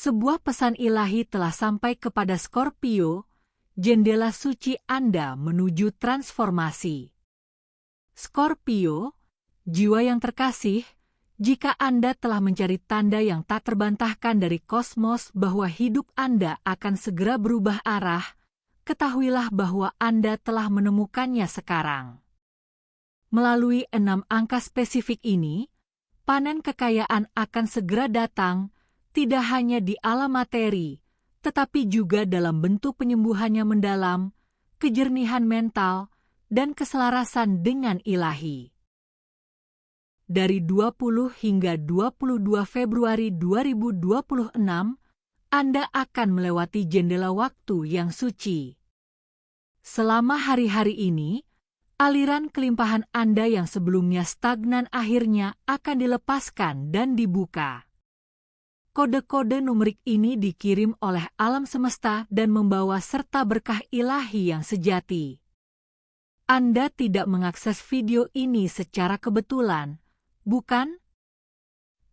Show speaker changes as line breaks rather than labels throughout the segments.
Sebuah pesan ilahi telah sampai kepada Scorpio, jendela suci Anda menuju transformasi. Scorpio, jiwa yang terkasih, jika Anda telah mencari tanda yang tak terbantahkan dari kosmos bahwa hidup Anda akan segera berubah arah, ketahuilah bahwa Anda telah menemukannya sekarang. Melalui 6 angka spesifik ini, panen kekayaan akan segera datang, tidak hanya di alam materi, tetapi juga dalam bentuk penyembuhan yang mendalam, kejernihan mental, dan keselarasan dengan ilahi. Dari 20 hingga 22 Februari 2026, Anda akan melewati jendela waktu yang suci. Selama hari-hari ini, aliran kelimpahan Anda yang sebelumnya stagnan akhirnya akan dilepaskan dan dibuka. Kode-kode numerik ini dikirim oleh alam semesta dan membawa serta berkah ilahi yang sejati. Anda tidak mengakses video ini secara kebetulan, bukan?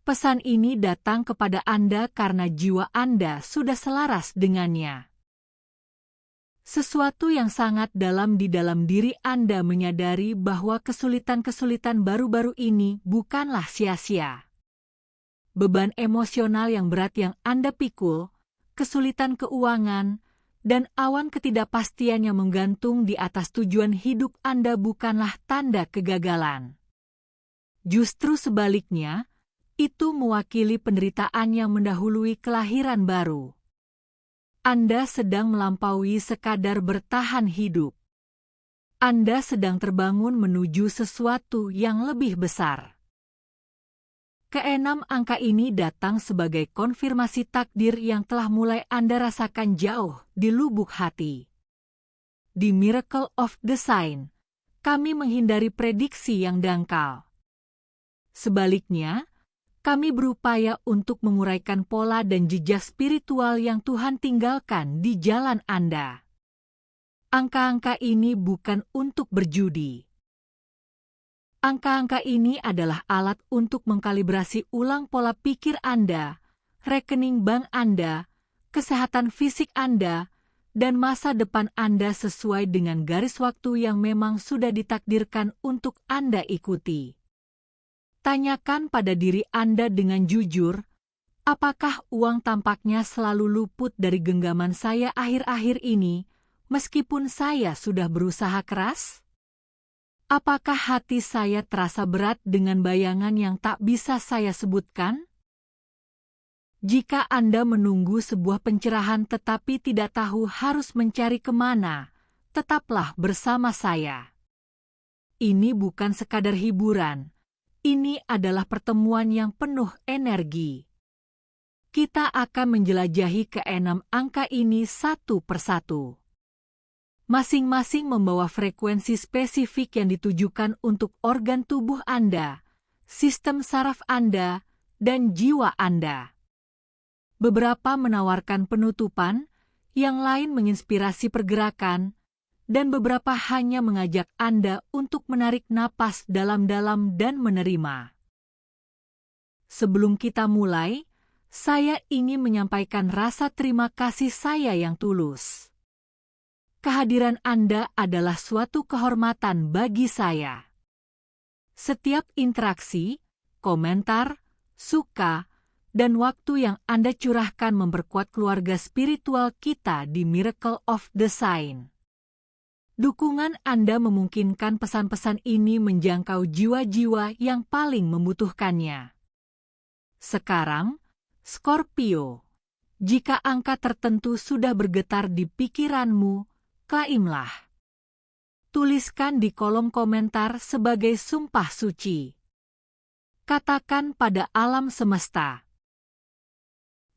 Pesan ini datang kepada Anda karena jiwa Anda sudah selaras dengannya. Sesuatu yang sangat dalam di dalam diri Anda menyadari bahwa kesulitan-kesulitan baru-baru ini bukanlah sia-sia. Beban emosional yang berat yang Anda pikul, kesulitan keuangan, dan awan ketidakpastian yang menggantung di atas tujuan hidup Anda bukanlah tanda kegagalan. Justru sebaliknya, itu mewakili penderitaan yang mendahului kelahiran baru. Anda sedang melampaui sekadar bertahan hidup. Anda sedang terbangun menuju sesuatu yang lebih besar. Keenam angka ini datang sebagai konfirmasi takdir yang telah mulai Anda rasakan jauh di lubuk hati. Di Miracle of the Sign, kami menghindari prediksi yang dangkal. Sebaliknya, kami berupaya untuk menguraikan pola dan jejak spiritual yang Tuhan tinggalkan di jalan Anda. Angka-angka ini bukan untuk berjudi. Angka-angka ini adalah alat untuk mengkalibrasi ulang pola pikir Anda, rekening bank Anda, kesehatan fisik Anda, dan masa depan Anda sesuai dengan garis waktu yang memang sudah ditakdirkan untuk Anda ikuti. Tanyakan pada diri Anda dengan jujur, apakah uang tampaknya selalu luput dari genggaman saya akhir-akhir ini, meskipun saya sudah berusaha keras? Apakah hati saya terasa berat dengan bayangan yang tak bisa saya sebutkan? Jika Anda menunggu sebuah pencerahan tetapi tidak tahu harus mencari kemana, tetaplah bersama saya. Ini bukan sekadar hiburan, ini adalah pertemuan yang penuh energi. Kita akan menjelajahi keenam angka ini satu persatu. Masing-masing membawa frekuensi spesifik yang ditujukan untuk organ tubuh Anda, sistem saraf Anda, dan jiwa Anda. Beberapa menawarkan penutupan, yang lain menginspirasi pergerakan, dan beberapa hanya mengajak Anda untuk menarik napas dalam-dalam dan menerima. Sebelum kita mulai, saya ingin menyampaikan rasa terima kasih saya yang tulus. Kehadiran Anda adalah suatu kehormatan bagi saya. Setiap interaksi, komentar, suka, dan waktu yang Anda curahkan memperkuat keluarga spiritual kita di Miracle of the Sign. Dukungan Anda memungkinkan pesan-pesan ini menjangkau jiwa-jiwa yang paling membutuhkannya. Sekarang, Scorpio, jika angka tertentu sudah bergetar di pikiranmu, klaimlah. Tuliskan di kolom komentar sebagai sumpah suci. Katakan pada alam semesta,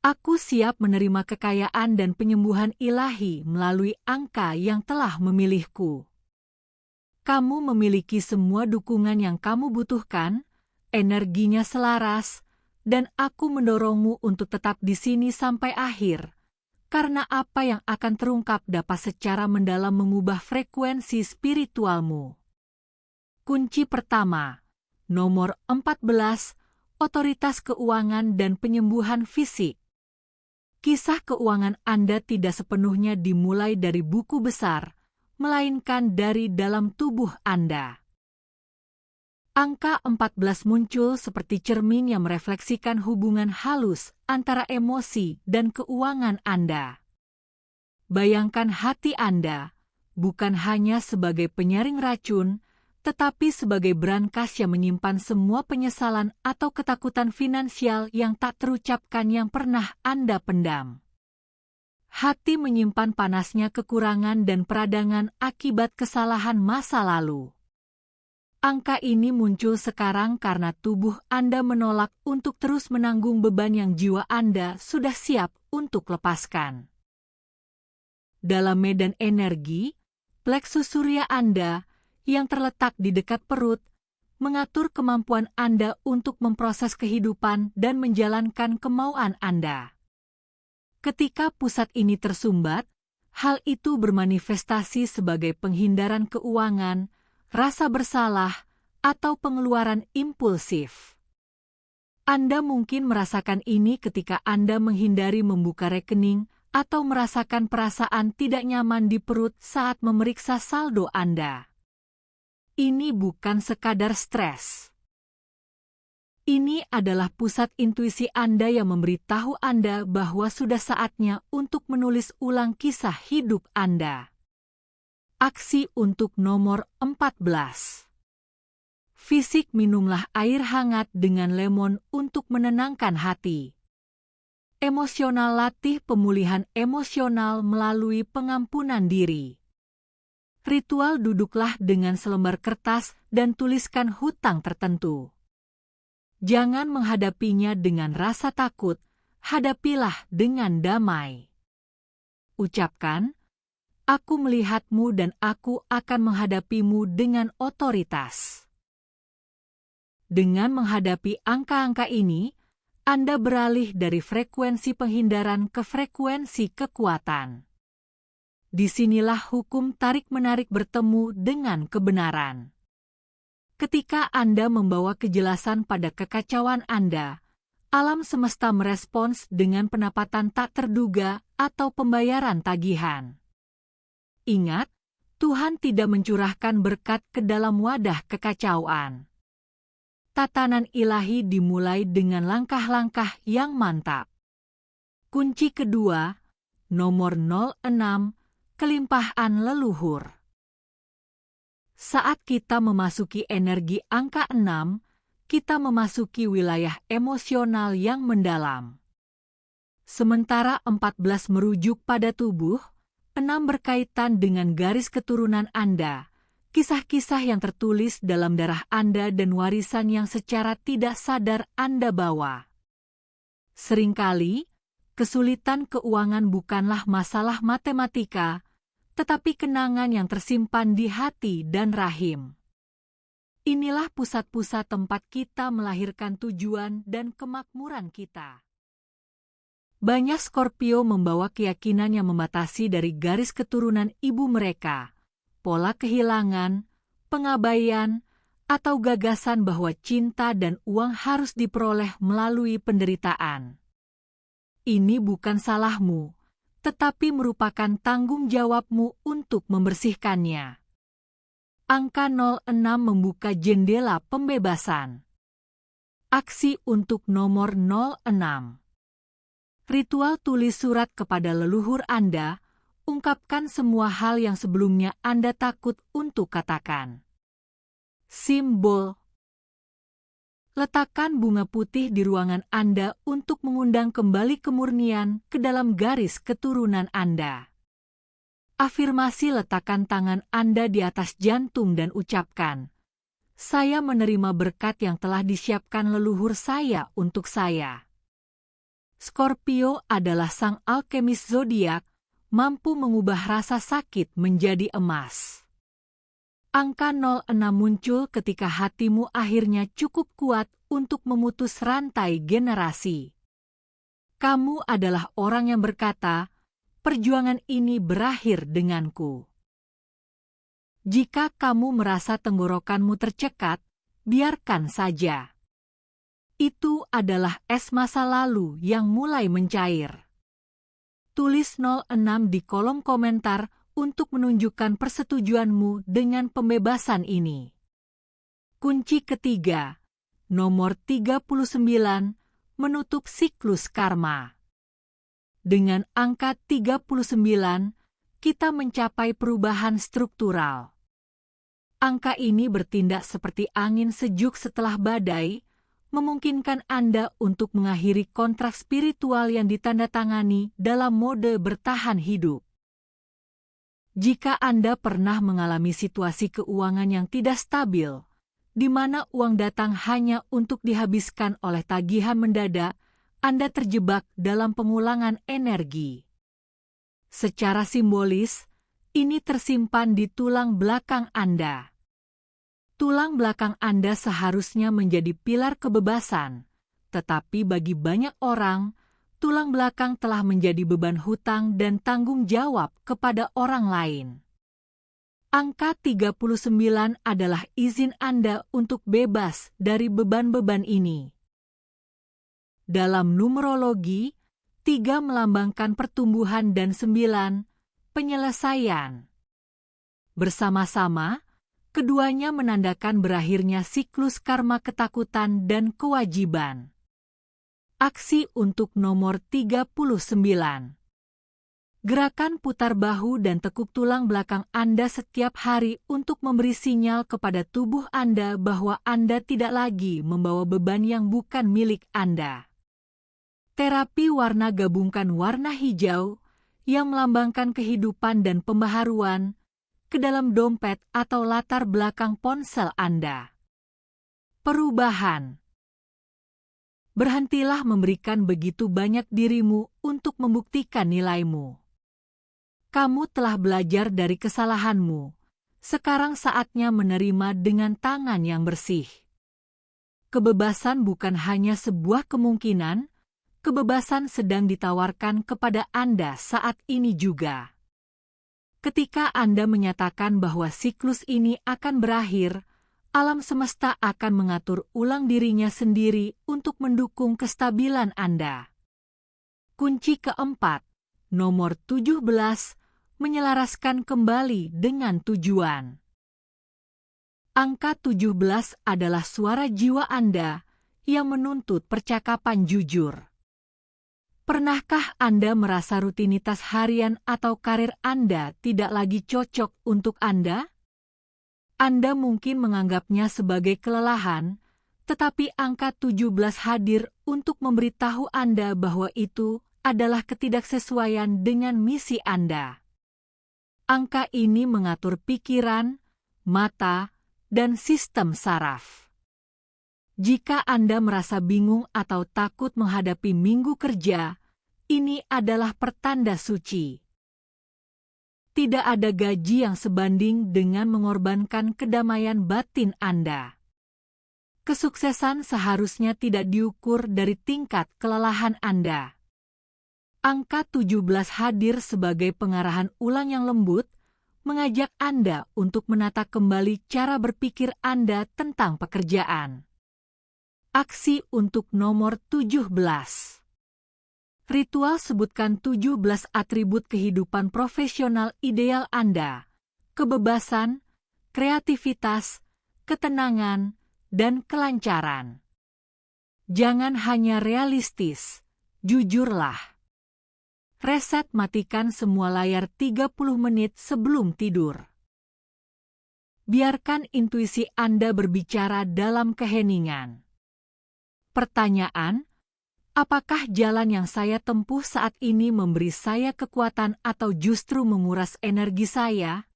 aku siap menerima kekayaan dan penyembuhan ilahi melalui angka yang telah memilihku. Kamu memiliki semua dukungan yang kamu butuhkan, energinya selaras, dan aku mendorongmu untuk tetap di sini sampai akhir. Karena apa yang akan terungkap dapat secara mendalam mengubah frekuensi spiritualmu. Kunci pertama, nomor 14, otoritas keuangan dan penyembuhan fisik. kisah keuangan Anda tidak sepenuhnya dimulai dari buku besar, melainkan dari dalam tubuh Anda. Angka 14 muncul seperti cermin yang merefleksikan hubungan halus antara emosi dan keuangan Anda. Bayangkan hati Anda, bukan hanya sebagai penyaring racun, tetapi sebagai brankas yang menyimpan semua penyesalan atau ketakutan finansial yang tak terucapkan yang pernah Anda pendam. Hati menyimpan panasnya kekurangan dan peradangan akibat kesalahan masa lalu. Angka ini muncul sekarang karena tubuh Anda menolak untuk terus menanggung beban yang jiwa Anda sudah siap untuk lepaskan. Dalam medan energi, pleksus surya Anda yang terletak di dekat perut mengatur kemampuan Anda untuk memproses kehidupan dan menjalankan kemauan Anda. Ketika pusat ini tersumbat, hal itu bermanifestasi sebagai penghindaran keuangan, rasa bersalah, atau pengeluaran impulsif. Anda mungkin merasakan ini ketika Anda menghindari membuka rekening atau merasakan perasaan tidak nyaman di perut saat memeriksa saldo Anda. Ini bukan sekadar stres. Ini adalah pusat intuisi Anda yang memberitahu Anda bahwa sudah saatnya untuk menulis ulang kisah hidup Anda. Aksi untuk nomor 14. Fisik, minumlah air hangat dengan lemon untuk menenangkan hati. Emosional, latih pemulihan emosional melalui pengampunan diri. Ritual, duduklah dengan selembar kertas dan tuliskan hutang tertentu. Jangan menghadapinya dengan rasa takut, hadapilah dengan damai. Ucapkan, "Aku melihatmu dan aku akan menghadapimu dengan otoritas." Dengan menghadapi angka-angka ini, Anda beralih dari frekuensi penghindaran ke frekuensi kekuatan. Disinilah hukum tarik-menarik bertemu dengan kebenaran. Ketika Anda membawa kejelasan pada kekacauan Anda, alam semesta merespons dengan pendapatan tak terduga atau pembayaran tagihan. Ingat, Tuhan tidak mencurahkan berkat ke dalam wadah kekacauan. Tatanan ilahi dimulai dengan langkah-langkah yang mantap. Kunci kedua, nomor 06, kelimpahan leluhur. Saat kita memasuki energi angka 6, kita memasuki wilayah emosional yang mendalam. Sementara 14 merujuk pada tubuh, 6 berkaitan dengan garis keturunan Anda, kisah-kisah yang tertulis dalam darah Anda dan warisan yang secara tidak sadar Anda bawa. Seringkali, kesulitan keuangan bukanlah masalah matematika, tetapi kenangan yang tersimpan di hati dan rahim. Inilah pusat-pusat tempat kita melahirkan tujuan dan kemakmuran kita. Banyak Scorpio membawa keyakinan yang membatasi dari garis keturunan ibu mereka, pola kehilangan, pengabaian, atau gagasan bahwa cinta dan uang harus diperoleh melalui penderitaan. Ini bukan salahmu, tetapi merupakan tanggung jawabmu untuk membersihkannya. Angka 06 membuka jendela pembebasan. Aksi untuk nomor 06. Ritual, tulis surat kepada leluhur Anda, ungkapkan semua hal yang sebelumnya Anda takut untuk katakan. Simbol. Letakkan bunga putih di ruangan Anda untuk mengundang kembali kemurnian ke dalam garis keturunan Anda. Afirmasi, letakkan tangan Anda di atas jantung dan ucapkan, "Saya menerima berkat yang telah disiapkan leluhur saya untuk saya." Scorpio adalah sang alkemis zodiak, mampu mengubah rasa sakit menjadi emas. Angka 06 muncul ketika hatimu akhirnya cukup kuat untuk memutus rantai generasi. Kamu adalah orang yang berkata, "Perjuangan ini berakhir denganku." Jika kamu merasa tenggorokanmu tercekat, biarkan saja. Itu adalah es masa lalu yang mulai mencair. Tulis 06 di kolom komentar untuk menunjukkan persetujuanmu dengan pembebasan ini. Kunci ketiga, nomor 39, menutup siklus karma. Dengan angka 39, kita mencapai perubahan struktural. Angka ini bertindak seperti angin sejuk setelah badai, memungkinkan Anda untuk mengakhiri kontrak spiritual yang ditandatangani dalam mode bertahan hidup. Jika Anda pernah mengalami situasi keuangan yang tidak stabil, di mana uang datang hanya untuk dihabiskan oleh tagihan mendadak, Anda terjebak dalam pengulangan energi. Secara simbolis, ini tersimpan di tulang belakang Anda. Tulang belakang Anda seharusnya menjadi pilar kebebasan, tetapi bagi banyak orang, tulang belakang telah menjadi beban hutang dan tanggung jawab kepada orang lain. Angka 39 adalah izin Anda untuk bebas dari beban-beban ini. Dalam numerologi, 3 melambangkan pertumbuhan dan 9, penyelesaian. Bersama-sama, keduanya menandakan berakhirnya siklus karma ketakutan dan kewajiban. Aksi untuk nomor 39. Gerakan putar bahu dan tekuk tulang belakang Anda setiap hari untuk memberi sinyal kepada tubuh Anda bahwa Anda tidak lagi membawa beban yang bukan milik Anda. Terapi warna gabungkan warna hijau yang melambangkan kehidupan dan pembaharuan ke dalam dompet atau latar belakang ponsel Anda. Perubahan. Berhentilah memberikan begitu banyak dirimu untuk membuktikan nilaimu. Kamu telah belajar dari kesalahanmu. Sekarang saatnya menerima dengan tangan yang bersih. Kebebasan bukan hanya sebuah kemungkinan, kebebasan sedang ditawarkan kepada Anda saat ini juga. Ketika Anda menyatakan bahwa siklus ini akan berakhir, alam semesta akan mengatur ulang dirinya sendiri untuk mendukung kestabilan Anda. Kunci keempat, nomor 17, menyelaraskan kembali dengan tujuan. Angka 17 adalah suara jiwa Anda yang menuntut percakapan jujur. Pernahkah Anda merasa rutinitas harian atau karir Anda tidak lagi cocok untuk Anda? Anda mungkin menganggapnya sebagai kelelahan, tetapi angka 17 hadir untuk memberitahu Anda bahwa itu adalah ketidaksesuaian dengan misi Anda. Angka ini mengatur pikiran, mata, dan sistem saraf. Jika Anda merasa bingung atau takut menghadapi minggu kerja, ini adalah pertanda suci. Tidak ada gaji yang sebanding dengan mengorbankan kedamaian batin Anda. Kesuksesan seharusnya tidak diukur dari tingkat kelelahan Anda. Angka 17 hadir sebagai pengarahan ulang yang lembut, mengajak Anda untuk menata kembali cara berpikir Anda tentang pekerjaan. Aksi untuk nomor 17. Ritual sebutkan 17 atribut kehidupan profesional ideal Anda, kebebasan, kreativitas, ketenangan, dan kelancaran. Jangan hanya realistis, jujurlah. Reset matikan semua layar 30 menit sebelum tidur. Biarkan intuisi Anda berbicara dalam keheningan. Pertanyaan, apakah jalan yang saya tempuh saat ini memberi saya kekuatan atau justru menguras energi saya?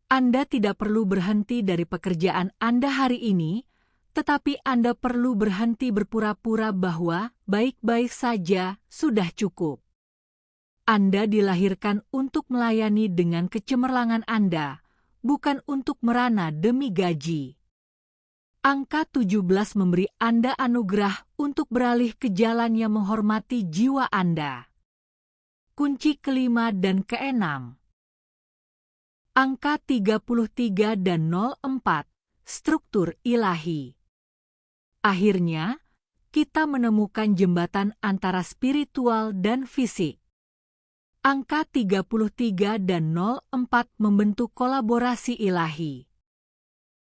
Anda tidak perlu berhenti dari pekerjaan Anda hari ini, tetapi Anda perlu berhenti berpura-pura bahwa baik-baik saja sudah cukup. Anda dilahirkan untuk melayani dengan kecemerlangan Anda, bukan untuk merana demi gaji. Angka 17 memberi Anda anugerah untuk beralih ke jalan yang menghormati jiwa Anda. Kunci kelima dan keenam. Angka 33 dan 04, struktur ilahi. Akhirnya, kita menemukan jembatan antara spiritual dan fisik. Angka 33 dan 04 membentuk kolaborasi ilahi.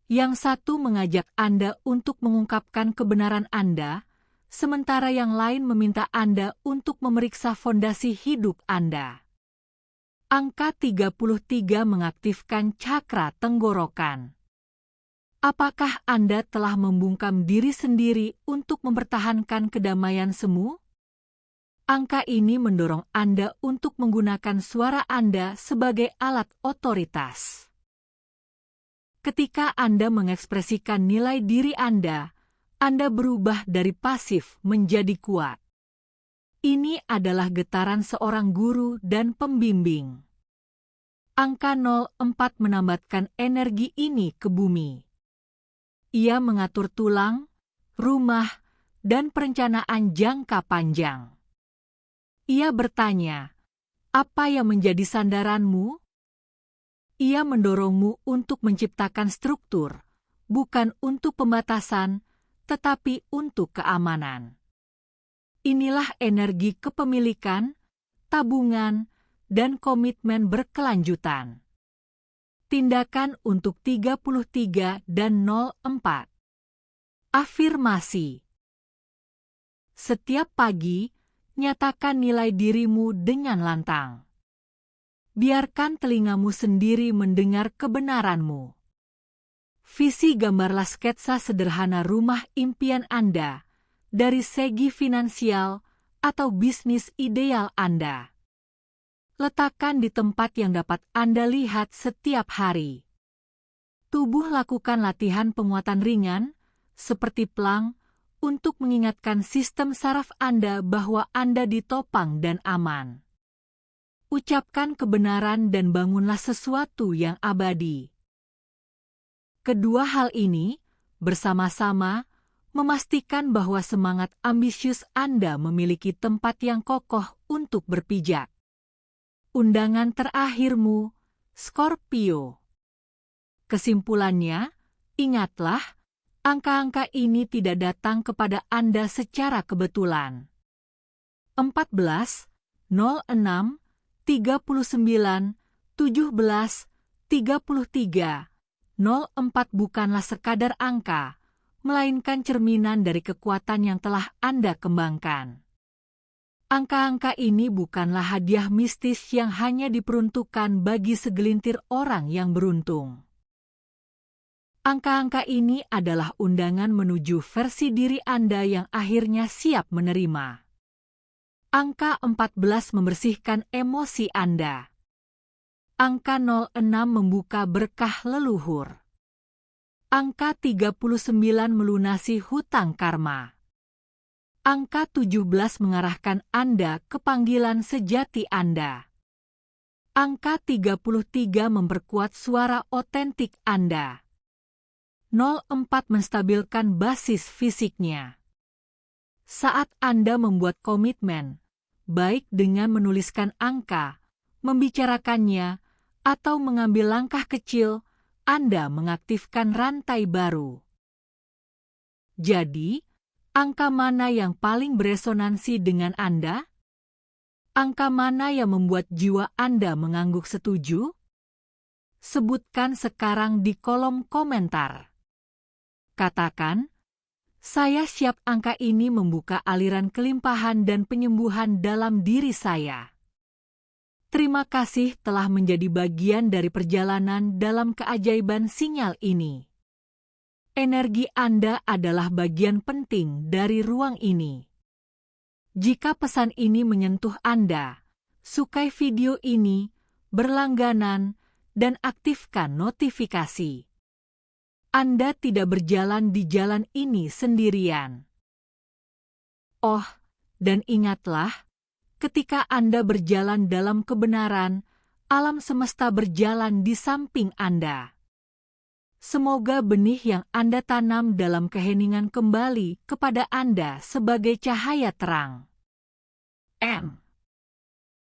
Yang satu mengajak Anda untuk mengungkapkan kebenaran Anda, sementara yang lain meminta Anda untuk memeriksa fondasi hidup Anda. Angka 33 mengaktifkan cakra tenggorokan. Apakah Anda telah membungkam diri sendiri untuk mempertahankan kedamaian semu? Angka ini mendorong Anda untuk menggunakan suara Anda sebagai alat otoritas. Ketika Anda mengekspresikan nilai diri Anda berubah dari pasif menjadi kuat. Ini adalah getaran seorang guru dan pembimbing. Angka 04 menambatkan energi ini ke bumi. Ia mengatur tulang, rumah, dan perencanaan jangka panjang. Ia bertanya, apa yang menjadi sandaranmu? Ia mendorongmu untuk menciptakan struktur, bukan untuk pembatasan, tetapi untuk keamanan. Inilah energi kepemilikan, tabungan, dan komitmen berkelanjutan. Tindakan untuk 33 dan 04. Afirmasi. Setiap pagi, nyatakan nilai dirimu dengan lantang. Biarkan telingamu sendiri mendengar kebenaranmu. Visi gambarlah sketsa sederhana rumah impian Anda, dari segi finansial atau bisnis ideal Anda. Letakkan di tempat yang dapat Anda lihat setiap hari. Tubuh lakukan latihan penguatan ringan, seperti plank, untuk mengingatkan sistem saraf Anda bahwa Anda ditopang dan aman. Ucapkan kebenaran dan bangunlah sesuatu yang abadi. Kedua hal ini, bersama-sama, memastikan bahwa semangat ambisius Anda memiliki tempat yang kokoh untuk berpijak. Undangan terakhirmu, Scorpio. Kesimpulannya, ingatlah, angka-angka ini tidak datang kepada Anda secara kebetulan. 14, 06, 39, 17, 33, 04 bukanlah sekadar angka, melainkan cerminan dari kekuatan yang telah Anda kembangkan. Angka-angka ini bukanlah hadiah mistis yang hanya diperuntukkan bagi segelintir orang yang beruntung. Angka-angka ini adalah undangan menuju versi diri Anda yang akhirnya siap menerima. Angka 14 membersihkan emosi Anda. Angka 06 membuka berkah leluhur. Angka 39 melunasi hutang karma. Angka 17 mengarahkan Anda ke panggilan sejati Anda. Angka 33 memperkuat suara otentik Anda. 04 menstabilkan basis fisiknya. Saat Anda membuat komitmen, baik dengan menuliskan angka, membicarakannya, atau mengambil langkah kecil, Anda mengaktifkan rantai baru. Jadi, angka mana yang paling beresonansi dengan Anda? Angka mana yang membuat jiwa Anda mengangguk setuju? Sebutkan sekarang di kolom komentar. Katakan, saya siap angka ini membuka aliran kelimpahan dan penyembuhan dalam diri saya. Terima kasih telah menjadi bagian dari perjalanan dalam keajaiban sinyal ini. Energi Anda adalah bagian penting dari ruang ini. Jika pesan ini menyentuh Anda, sukai video ini, berlangganan, dan aktifkan notifikasi. Anda tidak berjalan di jalan ini sendirian. Oh, dan ingatlah, ketika Anda berjalan dalam kebenaran, alam semesta berjalan di samping Anda. Semoga benih yang Anda tanam dalam keheningan kembali kepada Anda sebagai cahaya terang. M.